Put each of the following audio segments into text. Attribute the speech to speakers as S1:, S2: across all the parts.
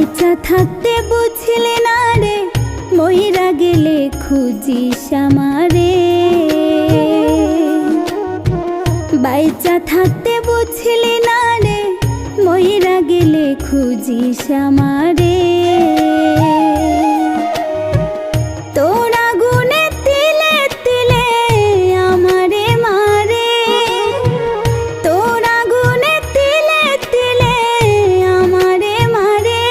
S1: বাইচা থাকতে বুঝলে না রে, মইরা গেলে খুঁজিস আমারে। বাইচা থাকতে বুঝলে না রে, মইরা গেলে খুঁজিস আমারে। তোরা গুনে তিলে তিলে আমারে মারে, তোরা গুনে তিলে তিলে আমারে মারে।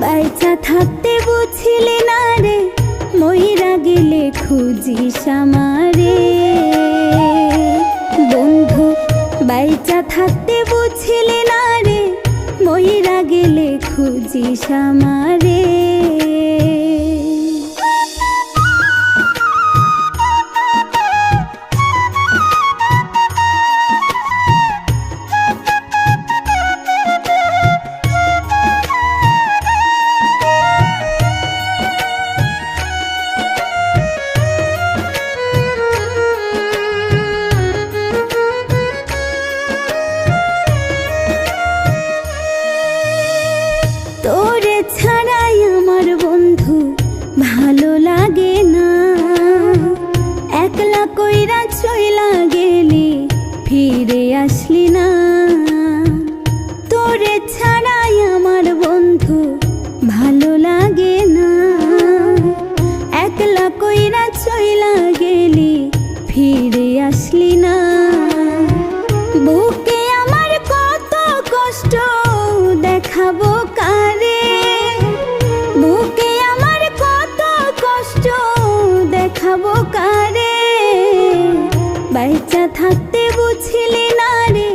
S1: বাইচা থাকতে বুঝলে না রে, মইরা গেলে খুঁজিস আমারে। বন্ধু বাইচা থাকতে বুঝলে না রে, মইরা গেলে খুঁজিস আমারে। তোরে ছাড়াই আমার বন্ধু ভালো লাগে না, একলা কইরা চইলা গেলি ফিরে আসলি না। তোরে ছাড়াই আমার বন্ধু ভালো লাগে না, একলা কইরা চইলা গেলি ফিরে আসলি না। বুকে আমার কত কষ্ট দেখাবো কারে, বুকে আমার কত কষ্ট দেখাবো কারে। বাইচা থাকতে বুঝলি না রে,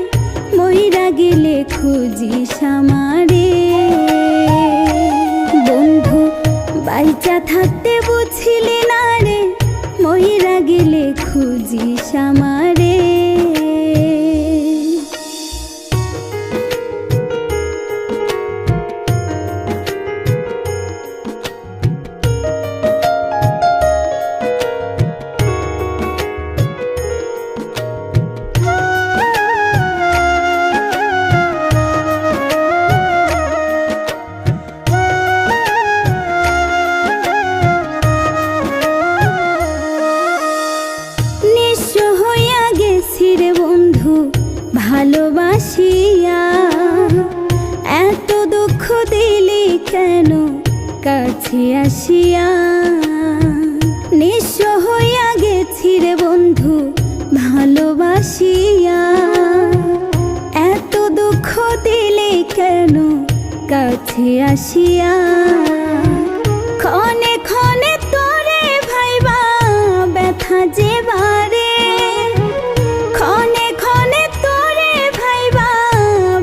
S1: মইরা গেলে খুঁজিস আমারে। বন্ধু বাইচা থাকতে বুঝলি না রে, মইরা গেলে খুঁজিস আমারে। ভালোবাসিয়া এত দুঃখ দিলি কেন কাছে আসিয়া। নিঃস্ব হইয়া গেছি রে বন্ধু ভালোবাসিয়া, এত দুঃখ দিলি কেন কাছে আসিয়া। ক্ষণে ক্ষণে তোরে ভাইবা ব্যথা যে বারে, ক্ষণে ক্ষণে তোরে ভাইবা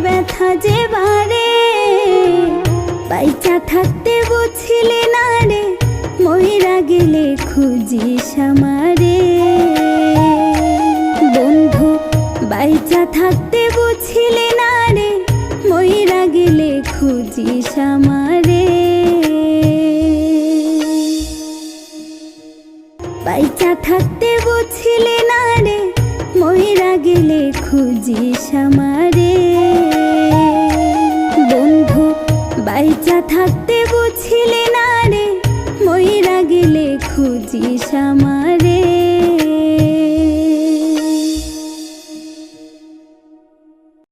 S1: ব্যথা যে বারে। বাইচা থাকতে বুঝলি না রে, মইরা গেলে খুঁজিস আমারে। বন্ধু বাইচা থাকতে বুঝলি না রে, মইরা গেলে খুঁজিস আমারে। বাইচা থাকতে বুঝলি না রে, মইরা গেলে খুঁজিস আমারে। বন্ধু বাইচা থাকতে